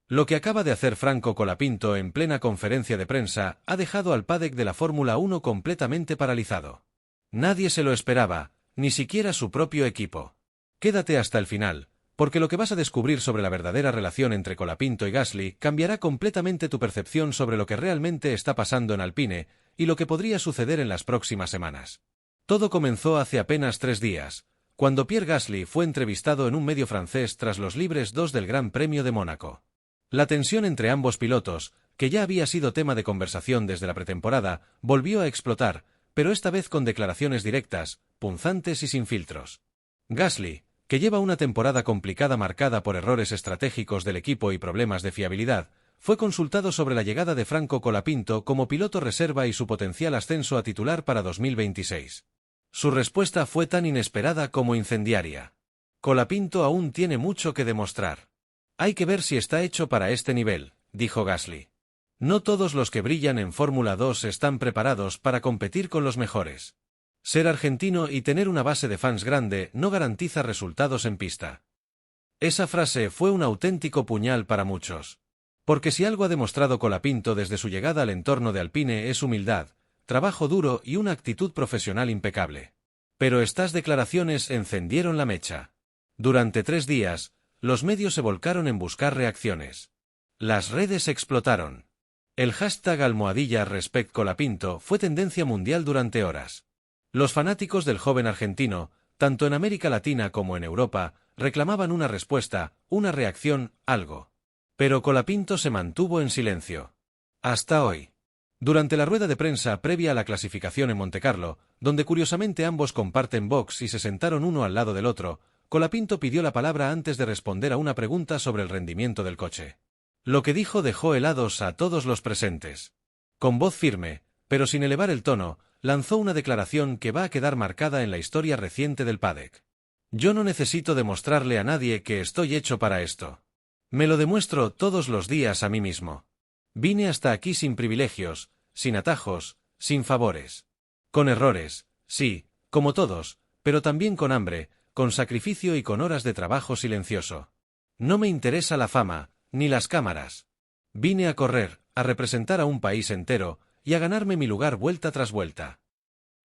Lo que acaba de hacer Franco Colapinto en plena conferencia de prensa ha dejado al paddock de la Fórmula 1 completamente paralizado. Nadie se lo esperaba, ni siquiera su propio equipo. Quédate hasta el final, porque lo que vas a descubrir sobre la verdadera relación entre Colapinto y Gasly cambiará completamente tu percepción sobre lo que realmente está pasando en Alpine y lo que podría suceder en las próximas semanas. Todo comenzó hace apenas 3 días, cuando Pierre Gasly fue entrevistado en un medio francés tras los libres 2 del Gran Premio de Mónaco. La tensión entre ambos pilotos, que ya había sido tema de conversación desde la pretemporada, volvió a explotar, pero esta vez con declaraciones directas, punzantes y sin filtros. Gasly, que lleva una temporada complicada marcada por errores estratégicos del equipo y problemas de fiabilidad, fue consultado sobre la llegada de Franco Colapinto como piloto reserva y su potencial ascenso a titular para 2026. Su respuesta fue tan inesperada como incendiaria. Colapinto aún tiene mucho que demostrar. Hay que ver si está hecho para este nivel, dijo Gasly. No todos los que brillan en Fórmula 2 están preparados para competir con los mejores. Ser argentino y tener una base de fans grande no garantiza resultados en pista. Esa frase fue un auténtico puñal para muchos. Porque si algo ha demostrado Colapinto desde su llegada al entorno de Alpine es humildad, trabajo duro y una actitud profesional impecable. Pero estas declaraciones encendieron la mecha. Durante 3 días, los medios se volcaron en buscar reacciones. Las redes explotaron. El hashtag #RespectColapinto fue tendencia mundial durante horas. Los fanáticos del joven argentino, tanto en América Latina como en Europa, reclamaban una respuesta, una reacción, algo. Pero Colapinto se mantuvo en silencio. Hasta hoy. Durante la rueda de prensa previa a la clasificación en Montecarlo, donde curiosamente ambos comparten box y se sentaron uno al lado del otro, Colapinto pidió la palabra antes de responder a una pregunta sobre el rendimiento del coche. Lo que dijo dejó helados a todos los presentes. Con voz firme, pero sin elevar el tono, lanzó una declaración que va a quedar marcada en la historia reciente del paddock. Yo no necesito demostrarle a nadie que estoy hecho para esto. Me lo demuestro todos los días a mí mismo. Vine hasta aquí sin privilegios, sin atajos, sin favores. Con errores, sí, como todos, pero también con hambre, con sacrificio y con horas de trabajo silencioso. No me interesa la fama, ni las cámaras. Vine a correr, a representar a un país entero, y a ganarme mi lugar vuelta tras vuelta.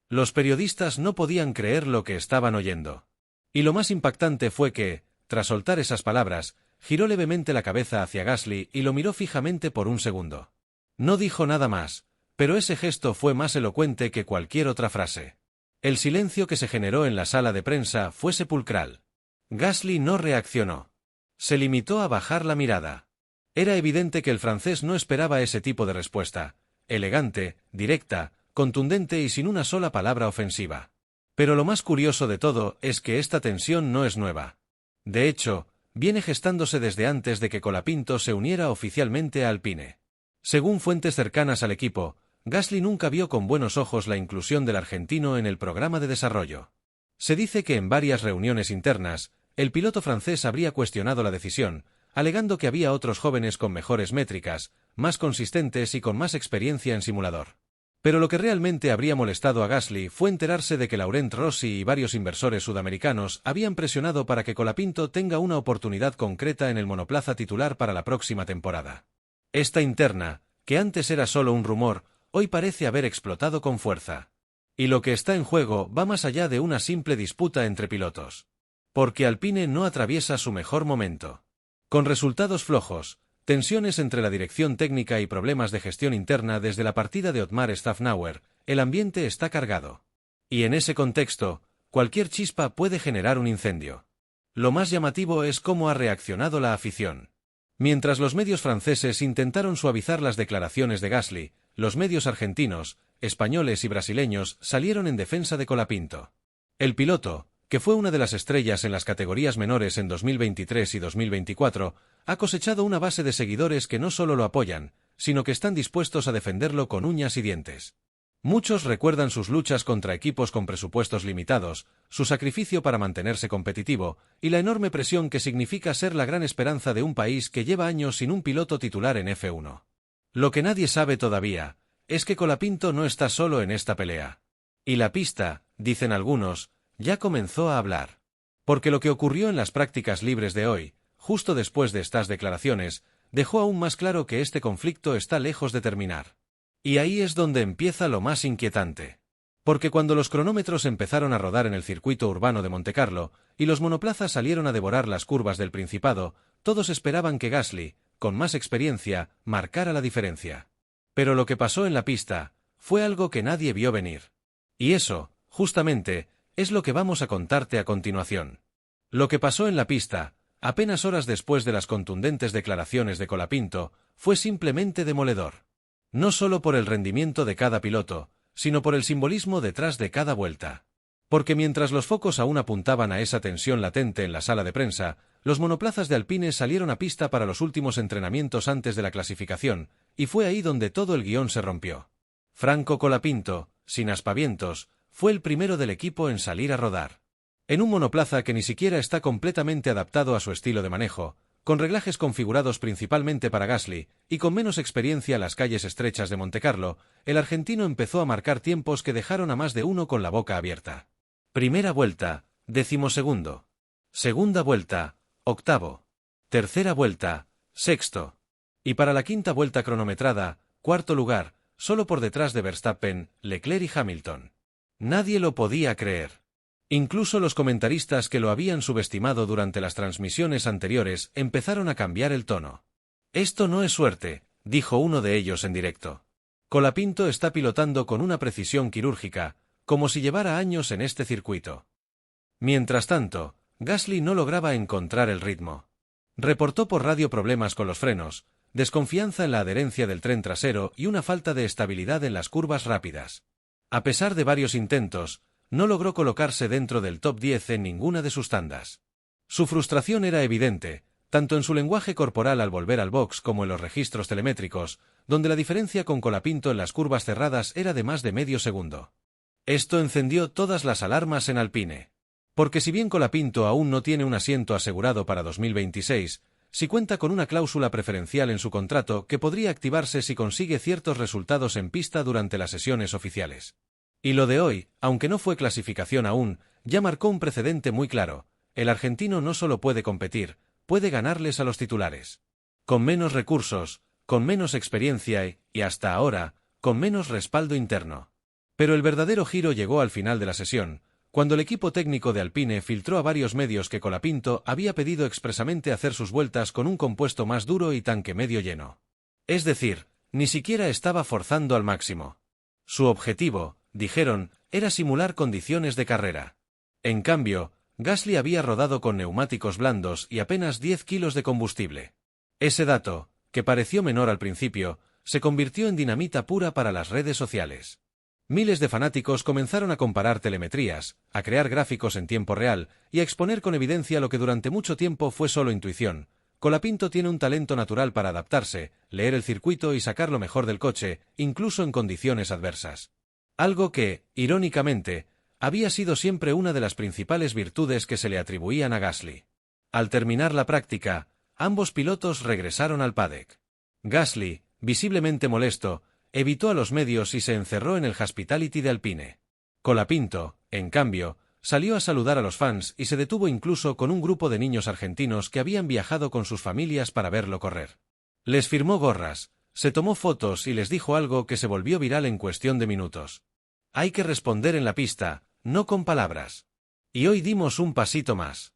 Los periodistas no podían creer lo que estaban oyendo. Y lo más impactante fue que, tras soltar esas palabras, giró levemente la cabeza hacia Gasly y lo miró fijamente por un segundo. No dijo nada más, pero ese gesto fue más elocuente que cualquier otra frase. El silencio que se generó en la sala de prensa fue sepulcral. Gasly no reaccionó. Se limitó a bajar la mirada. Era evidente que el francés no esperaba ese tipo de respuesta, elegante, directa, contundente y sin una sola palabra ofensiva. Pero lo más curioso de todo es que esta tensión no es nueva. De hecho, viene gestándose desde antes de que Colapinto se uniera oficialmente a Alpine. Según fuentes cercanas al equipo, Gasly nunca vio con buenos ojos la inclusión del argentino en el programa de desarrollo. Se dice que en varias reuniones internas, el piloto francés habría cuestionado la decisión, alegando que había otros jóvenes con mejores métricas, más consistentes y con más experiencia en simulador. Pero lo que realmente habría molestado a Gasly fue enterarse de que Laurent Rossi y varios inversores sudamericanos habían presionado para que Colapinto tenga una oportunidad concreta en el monoplaza titular para la próxima temporada. Esta interna, que antes era solo un rumor, hoy parece haber explotado con fuerza. Y lo que está en juego va más allá de una simple disputa entre pilotos. Porque Alpine no atraviesa su mejor momento. Con resultados flojos, tensiones entre la dirección técnica y problemas de gestión interna desde la partida de Otmar Szafnauer, el ambiente está cargado. Y en ese contexto, cualquier chispa puede generar un incendio. Lo más llamativo es cómo ha reaccionado la afición. Mientras los medios franceses intentaron suavizar las declaraciones de Gasly, los medios argentinos, españoles y brasileños salieron en defensa de Colapinto. El piloto, que fue una de las estrellas en las categorías menores en 2023 y 2024, ha cosechado una base de seguidores que no solo lo apoyan, sino que están dispuestos a defenderlo con uñas y dientes. Muchos recuerdan sus luchas contra equipos con presupuestos limitados, su sacrificio para mantenerse competitivo, y la enorme presión que significa ser la gran esperanza de un país que lleva años sin un piloto titular en F1. Lo que nadie sabe todavía es que Colapinto no está solo en esta pelea. Y la pista, dicen algunos, ya comenzó a hablar. Porque lo que ocurrió en las prácticas libres de hoy, justo después de estas declaraciones, dejó aún más claro que este conflicto está lejos de terminar. Y ahí es donde empieza lo más inquietante. Porque cuando los cronómetros empezaron a rodar en el circuito urbano de Montecarlo, y los monoplazas salieron a devorar las curvas del Principado, todos esperaban que Gasly, con más experiencia, marcara la diferencia. Pero lo que pasó en la pista fue algo que nadie vio venir. Y eso, justamente, es lo que vamos a contarte a continuación. Lo que pasó en la pista, apenas horas después de las contundentes declaraciones de Colapinto, fue simplemente demoledor. No solo por el rendimiento de cada piloto, sino por el simbolismo detrás de cada vuelta. Porque mientras los focos aún apuntaban a esa tensión latente en la sala de prensa, los monoplazas de Alpine salieron a pista para los últimos entrenamientos antes de la clasificación, y fue ahí donde todo el guión se rompió. Franco Colapinto, sin aspavientos, fue el primero del equipo en salir a rodar. En un monoplaza que ni siquiera está completamente adaptado a su estilo de manejo, con reglajes configurados principalmente para Gasly, y con menos experiencia en las calles estrechas de Montecarlo, el argentino empezó a marcar tiempos que dejaron a más de uno con la boca abierta. Primera vuelta, 12º. Segunda vuelta, 8º. Tercera vuelta, 6º. Y para la quinta vuelta cronometrada, 4º lugar, solo por detrás de Verstappen, Leclerc y Hamilton. Nadie lo podía creer. Incluso los comentaristas que lo habían subestimado durante las transmisiones anteriores empezaron a cambiar el tono. «Esto no es suerte», dijo uno de ellos en directo. «Colapinto está pilotando con una precisión quirúrgica, como si llevara años en este circuito». Mientras tanto, Gasly no lograba encontrar el ritmo. Reportó por radio problemas con los frenos, desconfianza en la adherencia del tren trasero y una falta de estabilidad en las curvas rápidas. A pesar de varios intentos, no logró colocarse dentro del top 10 en ninguna de sus tandas. Su frustración era evidente, tanto en su lenguaje corporal al volver al box como en los registros telemétricos, donde la diferencia con Colapinto en las curvas cerradas era de más de medio segundo. Esto encendió todas las alarmas en Alpine. Porque si bien Colapinto aún no tiene un asiento asegurado para 2026, sí cuenta con una cláusula preferencial en su contrato que podría activarse si consigue ciertos resultados en pista durante las sesiones oficiales. Y lo de hoy, aunque no fue clasificación aún, ya marcó un precedente muy claro. El argentino no solo puede competir, puede ganarles a los titulares. Con menos recursos, con menos experiencia y, hasta ahora, con menos respaldo interno. Pero el verdadero giro llegó al final de la sesión, cuando el equipo técnico de Alpine filtró a varios medios que Colapinto había pedido expresamente hacer sus vueltas con un compuesto más duro y tanque medio lleno. Es decir, ni siquiera estaba forzando al máximo. Su objetivo, dijeron, era simular condiciones de carrera. En cambio, Gasly había rodado con neumáticos blandos y apenas 10 kilos de combustible. Ese dato, que pareció menor al principio, se convirtió en dinamita pura para las redes sociales. Miles de fanáticos comenzaron a comparar telemetrías, a crear gráficos en tiempo real y a exponer con evidencia lo que durante mucho tiempo fue solo intuición. Colapinto tiene un talento natural para adaptarse, leer el circuito y sacar lo mejor del coche, incluso en condiciones adversas. Algo que, irónicamente, había sido siempre una de las principales virtudes que se le atribuían a Gasly. Al terminar la práctica, ambos pilotos regresaron al paddock. Gasly, visiblemente molesto, evitó a los medios y se encerró en el Hospitality de Alpine. Colapinto, en cambio, salió a saludar a los fans y se detuvo incluso con un grupo de niños argentinos que habían viajado con sus familias para verlo correr. Les firmó gorras, se tomó fotos y les dijo algo que se volvió viral en cuestión de minutos. Hay que responder en la pista, no con palabras. Y hoy dimos un pasito más.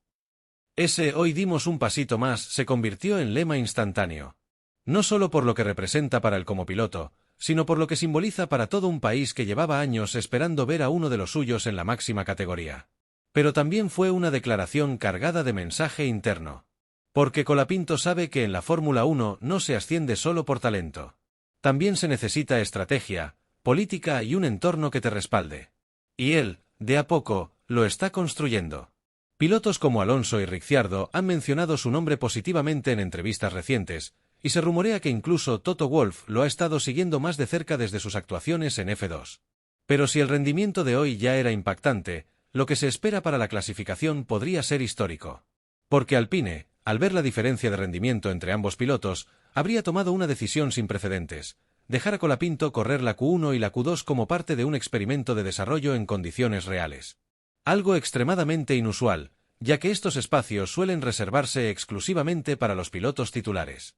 Ese hoy dimos un pasito más se convirtió en lema instantáneo. No solo por lo que representa para él como piloto, sino por lo que simboliza para todo un país que llevaba años esperando ver a uno de los suyos en la máxima categoría. Pero también fue una declaración cargada de mensaje interno. Porque Colapinto sabe que en la Fórmula 1 no se asciende solo por talento. También se necesita estrategia, política y un entorno que te respalde. Y él, de a poco, lo está construyendo. Pilotos como Alonso y Ricciardo han mencionado su nombre positivamente en entrevistas recientes, y se rumorea que incluso Toto Wolff lo ha estado siguiendo más de cerca desde sus actuaciones en F2. Pero si el rendimiento de hoy ya era impactante, lo que se espera para la clasificación podría ser histórico. Porque Alpine, al ver la diferencia de rendimiento entre ambos pilotos, habría tomado una decisión sin precedentes: dejar a Colapinto correr la Q1 y la Q2 como parte de un experimento de desarrollo en condiciones reales. Algo extremadamente inusual, ya que estos espacios suelen reservarse exclusivamente para los pilotos titulares.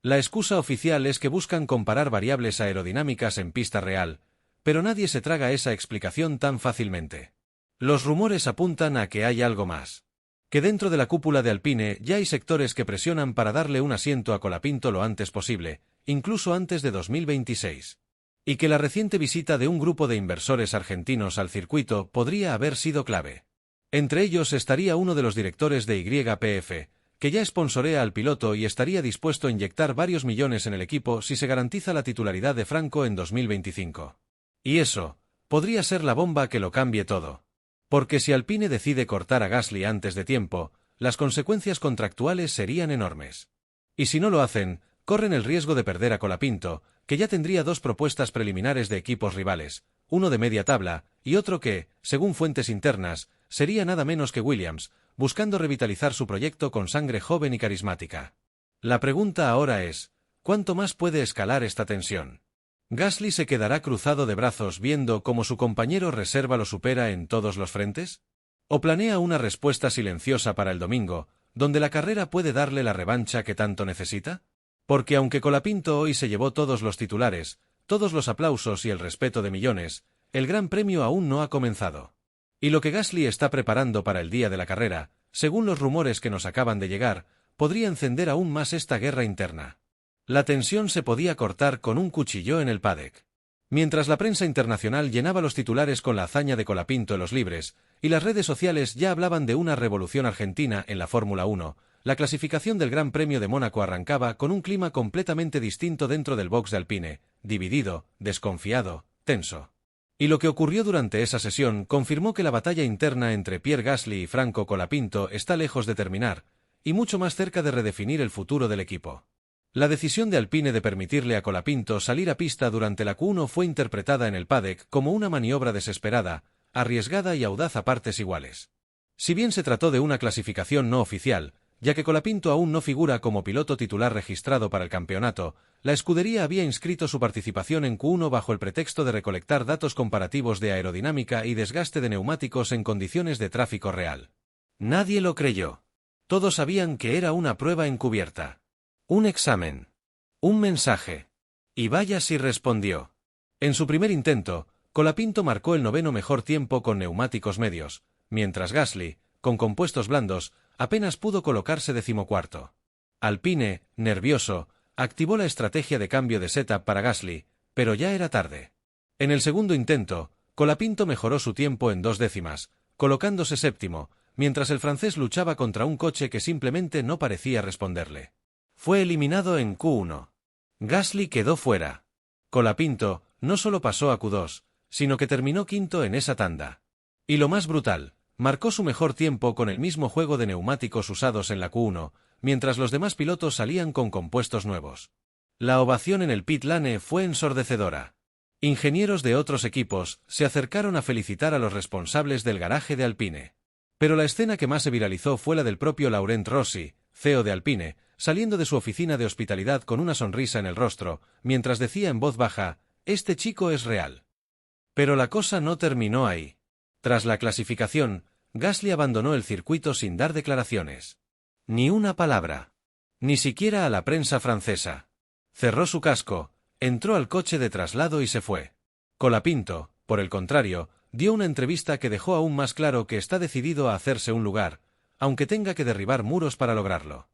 La excusa oficial es que buscan comparar variables aerodinámicas en pista real, pero nadie se traga esa explicación tan fácilmente. Los rumores apuntan a que hay algo más. Que dentro de la cúpula de Alpine ya hay sectores que presionan para darle un asiento a Colapinto lo antes posible, incluso antes de 2026. Y que la reciente visita de un grupo de inversores argentinos al circuito podría haber sido clave. Entre ellos estaría uno de los directores de YPF, que ya sponsorea al piloto y estaría dispuesto a inyectar varios millones en el equipo si se garantiza la titularidad de Franco en 2025. Y eso podría ser la bomba que lo cambie todo. Porque si Alpine decide cortar a Gasly antes de tiempo, las consecuencias contractuales serían enormes. Y si no lo hacen, corren el riesgo de perder a Colapinto, que ya tendría dos propuestas preliminares de equipos rivales, uno de media tabla y otro que, según fuentes internas, sería nada menos que Williams, buscando revitalizar su proyecto con sangre joven y carismática. La pregunta ahora es, ¿cuánto más puede escalar esta tensión? ¿Gasly se quedará cruzado de brazos viendo cómo su compañero reserva lo supera en todos los frentes? ¿O planea una respuesta silenciosa para el domingo, donde la carrera puede darle la revancha que tanto necesita? Porque aunque Colapinto hoy se llevó todos los titulares, todos los aplausos y el respeto de millones, el Gran Premio aún no ha comenzado. Y lo que Gasly está preparando para el día de la carrera, según los rumores que nos acaban de llegar, podría encender aún más esta guerra interna. La tensión se podía cortar con un cuchillo en el paddock. Mientras la prensa internacional llenaba los titulares con la hazaña de Colapinto en los libres, y las redes sociales ya hablaban de una revolución argentina en la Fórmula 1, la clasificación del Gran Premio de Mónaco arrancaba con un clima completamente distinto dentro del box de Alpine, dividido, desconfiado, tenso. Y lo que ocurrió durante esa sesión confirmó que la batalla interna entre Pierre Gasly y Franco Colapinto está lejos de terminar, y mucho más cerca de redefinir el futuro del equipo. La decisión de Alpine de permitirle a Colapinto salir a pista durante la Q1 fue interpretada en el paddock como una maniobra desesperada, arriesgada y audaz a partes iguales. Si bien se trató de una clasificación no oficial, ya que Colapinto aún no figura como piloto titular registrado para el campeonato, la escudería había inscrito su participación en Q1 bajo el pretexto de recolectar datos comparativos de aerodinámica y desgaste de neumáticos en condiciones de tráfico real. Nadie lo creyó. Todos sabían que era una prueba encubierta. Un examen. Un mensaje. Y vaya si respondió. En su primer intento, Colapinto marcó el 9º mejor tiempo con neumáticos medios, mientras Gasly, con compuestos blandos, apenas pudo colocarse 14º. Alpine, nervioso, activó la estrategia de cambio de setup para Gasly, pero ya era tarde. En el segundo intento, Colapinto mejoró su tiempo en 2 décimas, colocándose 7º, mientras el francés luchaba contra un coche que simplemente no parecía responderle. Fue eliminado en Q1. Gasly quedó fuera. Colapinto no solo pasó a Q2, sino que terminó quinto en esa tanda. Y lo más brutal, marcó su mejor tiempo con el mismo juego de neumáticos usados en la Q1, mientras los demás pilotos salían con compuestos nuevos. La ovación en el pit lane fue ensordecedora. Ingenieros de otros equipos se acercaron a felicitar a los responsables del garaje de Alpine. Pero la escena que más se viralizó fue la del propio Laurent Rossi, CEO de Alpine, saliendo de su oficina de hospitalidad con una sonrisa en el rostro, mientras decía en voz baja, «Este chico es real». Pero la cosa no terminó ahí. Tras la clasificación, Gasly abandonó el circuito sin dar declaraciones. Ni una palabra. Ni siquiera a la prensa francesa. Cerró su casco, entró al coche de traslado y se fue. Colapinto, por el contrario, dio una entrevista que dejó aún más claro que está decidido a hacerse un lugar, aunque tenga que derribar muros para lograrlo.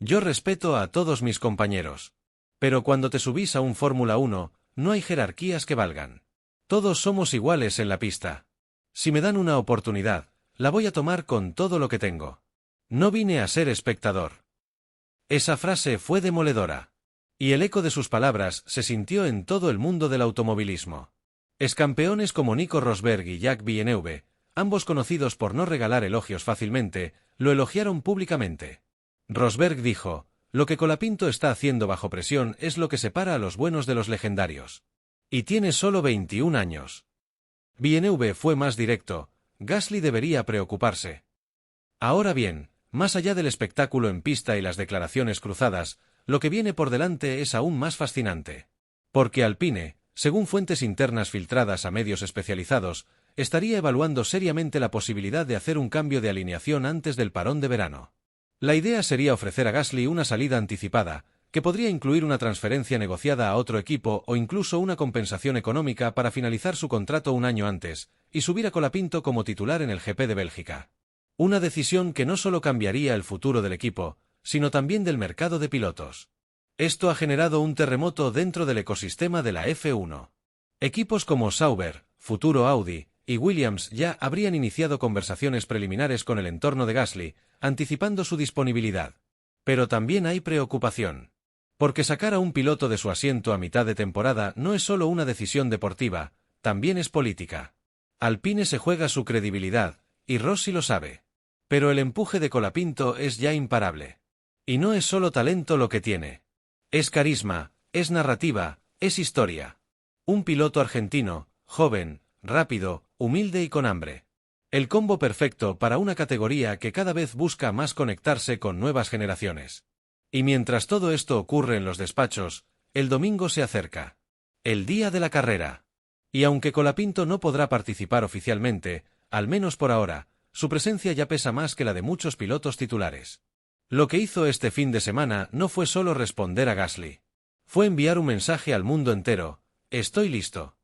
Yo respeto a todos mis compañeros. Pero cuando te subís a un Fórmula 1, no hay jerarquías que valgan. Todos somos iguales en la pista. Si me dan una oportunidad, la voy a tomar con todo lo que tengo. No vine a ser espectador. Esa frase fue demoledora. Y el eco de sus palabras se sintió en todo el mundo del automovilismo. Excampeones como Nico Rosberg y Jacques Villeneuve, ambos conocidos por no regalar elogios fácilmente, lo elogiaron públicamente. Rosberg dijo, «Lo que Colapinto está haciendo bajo presión es lo que separa a los buenos de los legendarios. Y tiene solo 21 años». Villeneuve fue más directo, «Gasly debería preocuparse». Ahora bien, más allá del espectáculo en pista y las declaraciones cruzadas, lo que viene por delante es aún más fascinante. Porque Alpine, según fuentes internas filtradas a medios especializados, estaría evaluando seriamente la posibilidad de hacer un cambio de alineación antes del parón de verano. La idea sería ofrecer a Gasly una salida anticipada, que podría incluir una transferencia negociada a otro equipo o incluso una compensación económica para finalizar su contrato un año antes y subir a Colapinto como titular en el GP de Bélgica. Una decisión que no solo cambiaría el futuro del equipo, sino también del mercado de pilotos. Esto ha generado un terremoto dentro del ecosistema de la F1. Equipos como Sauber, futuro Audi, y Williams ya habrían iniciado conversaciones preliminares con el entorno de Gasly, anticipando su disponibilidad. Pero también hay preocupación. Porque sacar a un piloto de su asiento a mitad de temporada no es solo una decisión deportiva, también es política. Alpine se juega su credibilidad, y Rossi lo sabe. Pero el empuje de Colapinto es ya imparable. Y no es solo talento lo que tiene. Es carisma, es narrativa, es historia. Un piloto argentino, joven, rápido, humilde y con hambre. El combo perfecto para una categoría que cada vez busca más conectarse con nuevas generaciones. Y mientras todo esto ocurre en los despachos, el domingo se acerca. El día de la carrera. Y aunque Colapinto no podrá participar oficialmente, al menos por ahora, su presencia ya pesa más que la de muchos pilotos titulares. Lo que hizo este fin de semana no fue solo responder a Gasly. Fue enviar un mensaje al mundo entero: estoy listo.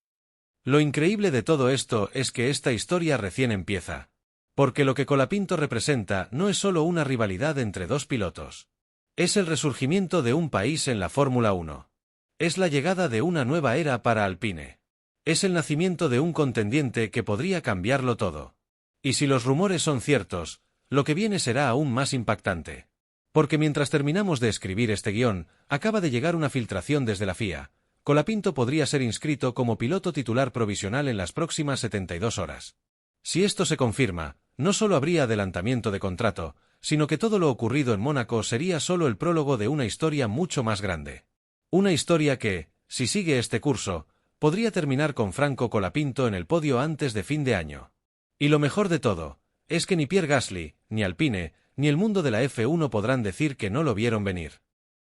Lo increíble de todo esto es que esta historia recién empieza. Porque lo que Colapinto representa no es solo una rivalidad entre dos pilotos. Es el resurgimiento de un país en la Fórmula 1. Es la llegada de una nueva era para Alpine. Es el nacimiento de un contendiente que podría cambiarlo todo. Y si los rumores son ciertos, lo que viene será aún más impactante. Porque mientras terminamos de escribir este guión, acaba de llegar una filtración desde la FIA. Colapinto podría ser inscrito como piloto titular provisional en las próximas 72 horas. Si esto se confirma, no solo habría adelantamiento de contrato, sino que todo lo ocurrido en Mónaco sería solo el prólogo de una historia mucho más grande. Una historia que, si sigue este curso, podría terminar con Franco Colapinto en el podio antes de fin de año. Y lo mejor de todo, es que ni Pierre Gasly, ni Alpine, ni el mundo de la F1 podrán decir que no lo vieron venir.